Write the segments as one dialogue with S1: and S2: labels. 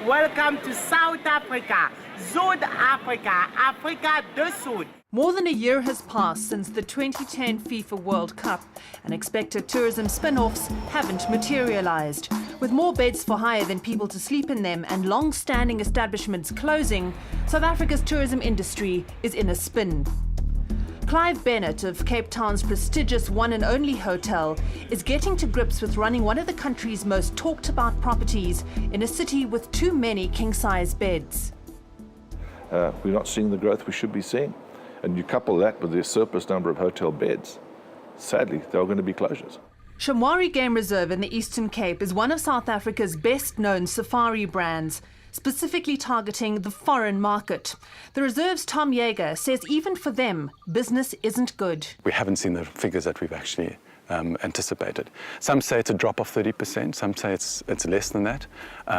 S1: Welcome to South Africa, Zuid-Afrika, Afrika do Sul.
S2: More than a year has passed since the 2010 FIFA World Cup, and expected tourism spin-offs haven't materialized. With more beds for hire than people to sleep in them and long-standing establishments closing, South Africa's tourism industry is in a spin. Clive Bennett of Cape Town's prestigious One and Only Hotel is getting to grips with running one of the country's most talked about properties in a city with too many king-size beds.
S3: We're not seeing the growth we should be seeing. And you couple that with the surplus number of hotel beds, sadly, there are going to be closures.
S2: Shamwari Game Reserve in the Eastern Cape is one of South Africa's best-known safari brands, specifically targeting the foreign market. The reserve's Tom Yeager says even for them, business isn't good.
S4: We haven't seen the figures that we've actually anticipated. Some say it's a drop of 30%, some say it's less than that.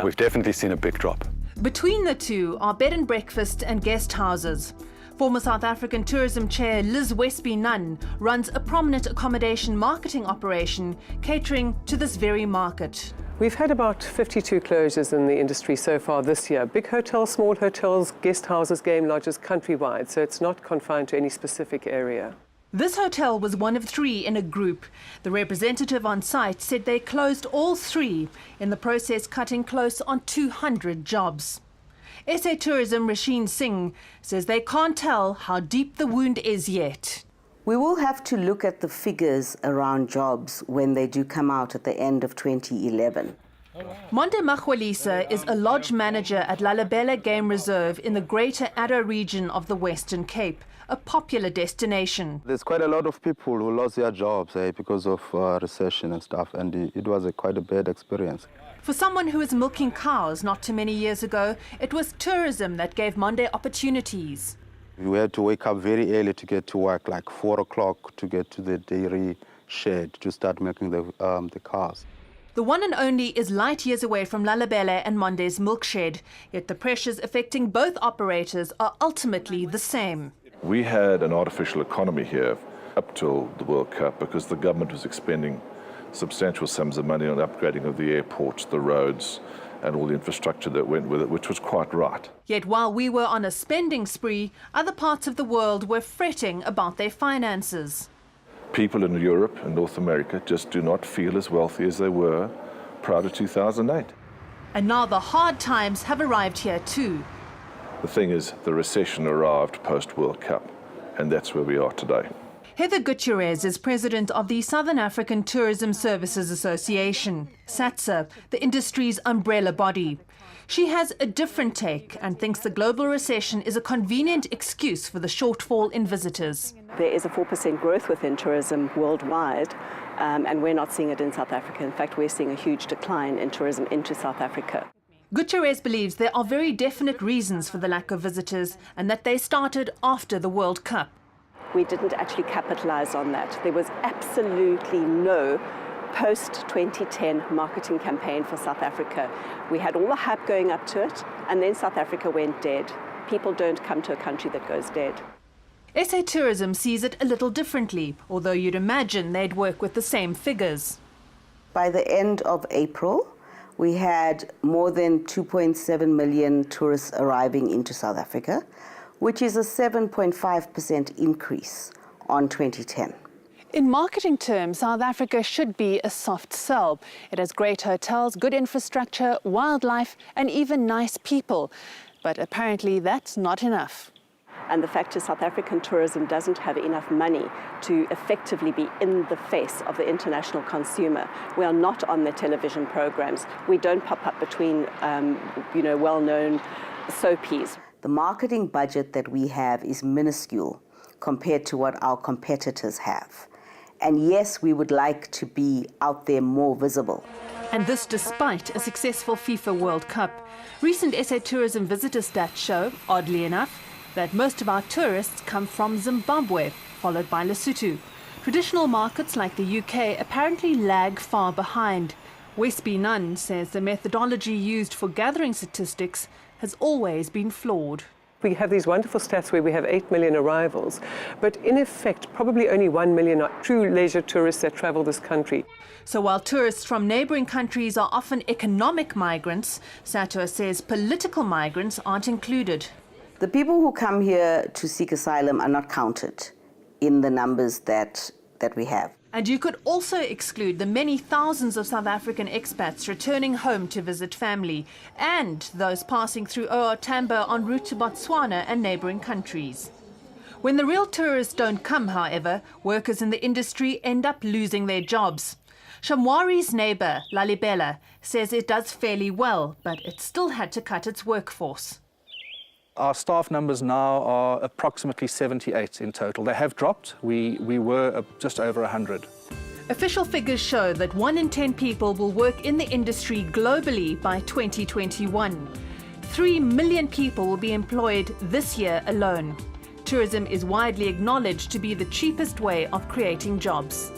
S4: We've definitely seen a big drop.
S2: Between the two are bed and breakfast and guest houses. Former South African Tourism Chair Liz Westby-Nunn runs a prominent accommodation marketing operation catering to this very market.
S5: We've had about 52 closures in the industry so far this year. Big hotels, small hotels, guest houses, game lodges, countrywide, so it's not confined to any specific area.
S2: This hotel was one of three in a group. The representative on site said they closed all three, in the process cutting close on 200 jobs. SA Tourism Rasheen Singh says they can't tell how deep the wound is yet.
S6: We will have to look at the figures around jobs when they do come out at the end of 2011.
S2: Monde Magwalisa is a lodge manager at Lalibela Game Reserve in the Greater Addo region of the Western Cape, a popular destination.
S7: There's quite a lot of people who lost their jobs because of recession and stuff, and it was quite a bad experience.
S2: For someone who was milking cows not too many years ago, it was tourism that gave Monde opportunities.
S7: We had to wake up very early to get to work, like 4 o'clock, to get to the dairy shed to start milking the cows.
S2: The One and Only is light years away from Lalibela and Monde's milk shed, yet the pressures affecting both operators are ultimately the same.
S3: We had an artificial economy here up till the World Cup because the government was expending substantial sums of money on upgrading of the airports, the roads, and all the infrastructure that went with it, which was quite right.
S2: Yet while we were on a spending spree, other parts of the world were fretting about their finances.
S3: People in Europe and North America just do not feel as wealthy as they were prior to 2008.
S2: And now the hard times have arrived here too.
S3: The thing is, the recession arrived post-World Cup, and that's where we are today.
S2: Heather Gutierrez is president of the Southern African Tourism Services Association, SATSA, the industry's umbrella body. She has a different take and thinks the global recession is a convenient excuse for the shortfall in visitors.
S8: There is a 4% growth within tourism worldwide, and we're not seeing it in South Africa. In fact, we're seeing a huge decline in tourism into South Africa.
S2: Gutierrez believes there are very definite reasons for the lack of visitors and that they started after the World Cup.
S8: We didn't actually capitalize on that. There was absolutely no post-2010 marketing campaign for South Africa. We had all the hype going up to it, and then South Africa went dead. People don't come to a country that goes dead.
S2: SA Tourism sees it a little differently, although you'd imagine they'd work with the same figures.
S6: By the end of April, we had more than 2.7 million tourists arriving into South Africa, which is a 7.5% increase on 2010.
S2: In marketing terms, South Africa should be a soft sell. It has great hotels, good infrastructure, wildlife, and even nice people. But apparently that's not enough.
S8: And the fact is South African tourism doesn't have enough money to effectively be in the face of the international consumer. We are not on their television programs. We don't pop up between, well-known soapies.
S6: The marketing budget that we have is minuscule compared to what our competitors have. And yes, we would like to be out there more visible.
S2: And this despite a successful FIFA World Cup. Recent SA Tourism visitor stats show, oddly enough, that most of our tourists come from Zimbabwe, followed by Lesotho. Traditional markets like the UK apparently lag far behind. Westby-Nunn says the methodology used for gathering statistics has always been flawed.
S5: We have these wonderful stats where we have 8 million arrivals, but in effect, probably only 1 million are true leisure tourists that travel this country.
S2: So while tourists from neighbouring countries are often economic migrants, Sato says political migrants aren't included.
S6: The people who come here to seek asylum are not counted in the numbers that we have.
S2: And you could also exclude the many thousands of South African expats returning home to visit family and those passing through OR Tambo en route to Botswana and neighbouring countries. When the real tourists don't come, however, workers in the industry end up losing their jobs. Shamwari's neighbour, Lalibela, says it does fairly well, but it still had to cut its workforce.
S9: Our staff numbers now are approximately 78 in total. They have dropped. We were just over 100.
S2: Official figures show that 1 in 10 people will work in the industry globally by 2021. 3 million people will be employed this year alone. Tourism is widely acknowledged to be the cheapest way of creating jobs.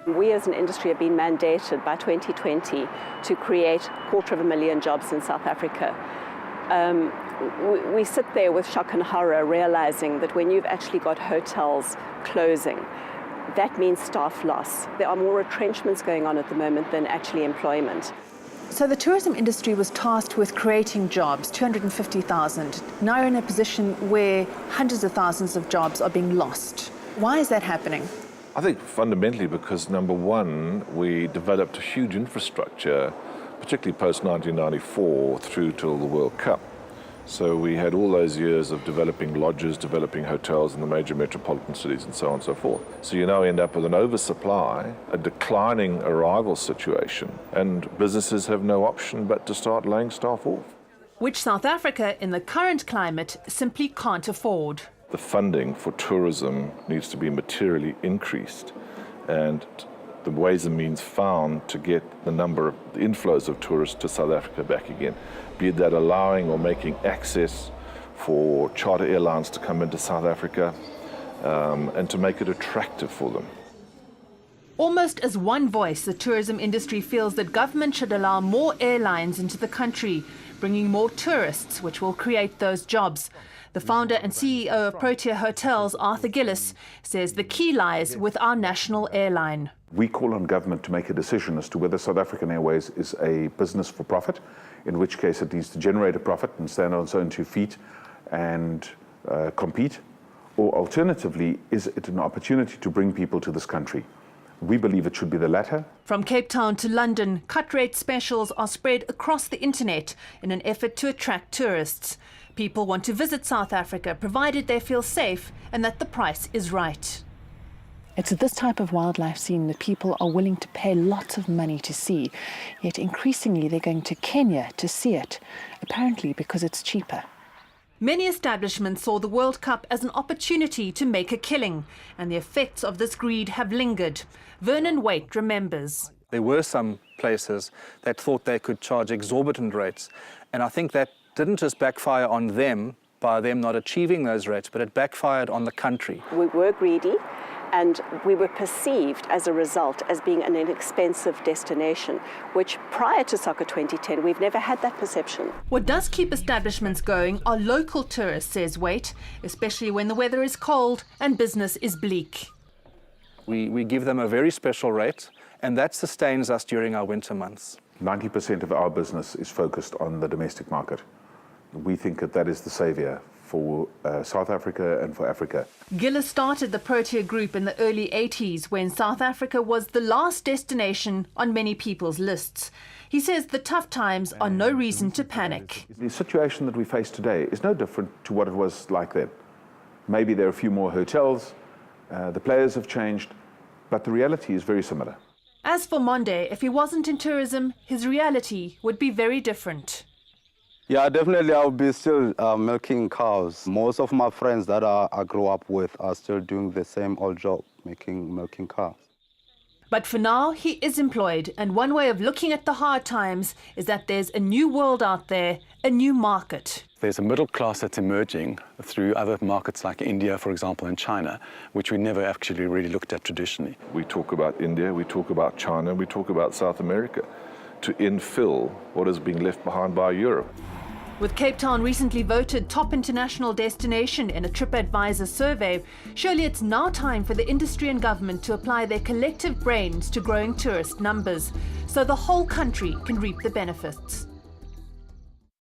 S8: We as an industry have been mandated by 2020 to create 250,000 jobs in South Africa. We sit there with shock and horror, realizing that when you've actually got hotels closing, that means staff loss. There are more retrenchments going on at the moment than actually employment.
S2: So the tourism industry was tasked with creating jobs, 250,000. Now you're in a position where hundreds of thousands of jobs are being lost. Why is that happening?
S3: I think fundamentally because, number one, we developed a huge infrastructure, particularly post-1994 through till the World Cup. So we had all those years of developing lodges, developing hotels in the major metropolitan cities and so on and so forth. So you now end up with an oversupply, a declining arrival situation, and businesses have no option but to start laying staff off.
S2: Which South Africa, in the current climate, simply can't afford.
S3: The funding for tourism needs to be materially increased, and the ways and means found to get the number of the inflows of tourists to South Africa back again, be that allowing or making access for charter airlines to come into South Africa and to make it attractive for them.
S2: Almost as one voice, the tourism industry feels that government should allow more airlines into the country, bringing more tourists, which will create those jobs. The founder and CEO of Protea Hotels, Arthur Gillis, says the key lies with our national airline.
S10: We call on government to make a decision as to whether South African Airways is a business for profit, in which case it needs to generate a profit and stand on its own 2 feet and compete, or alternatively, is it an opportunity to bring people to this country? We believe it should be the latter.
S2: From Cape Town to London, cut-rate specials are spread across the internet in an effort to attract tourists. People want to visit South Africa, provided they feel safe and that the price is right.
S11: It's this type of wildlife scene that people are willing to pay lots of money to see, yet increasingly they're going to Kenya to see it, apparently because it's cheaper.
S2: Many establishments saw the World Cup as an opportunity to make a killing, and the effects of this greed have lingered. Vernon Waite remembers.
S9: There were some places that thought they could charge exorbitant rates, and I think that didn't just backfire on them by them not achieving those rates, but it backfired on the country.
S8: We were greedy, and we were perceived as a result as being an inexpensive destination, which prior to Soccer 2010, we've never had that perception.
S2: What does keep establishments going are local tourists, says Waite, especially when the weather is cold and business is bleak.
S9: We give them a very special rate, and that sustains us during our winter months.
S10: 90% of our business is focused on the domestic market. We think that that is the savior for South Africa and for Africa.
S2: Gillis started the Protea Group in the early 80s when South Africa was the last destination on many people's lists. He says the tough times are no reason to panic.
S10: The situation that we face today is no different to what it was like then. Maybe there are a few more hotels, the players have changed, but the reality is very similar.
S2: As for Monde, if he wasn't in tourism, his reality would be very different.
S7: Yeah, definitely I'll be still milking cows. Most of my friends that I grew up with are still doing the same old job, milking cows.
S2: But for now, he is employed, and one way of looking at the hard times is that there's a new world out there, a new market.
S4: There's a middle class that's emerging through other markets like India, for example, and China, which we never actually really looked at traditionally.
S3: We talk about India, we talk about China, we talk about South America to infill what is being left behind by Europe.
S2: With Cape Town recently voted top international destination in a TripAdvisor survey, surely it's now time for the industry and government to apply their collective brains to growing tourist numbers, so the whole country can reap the benefits.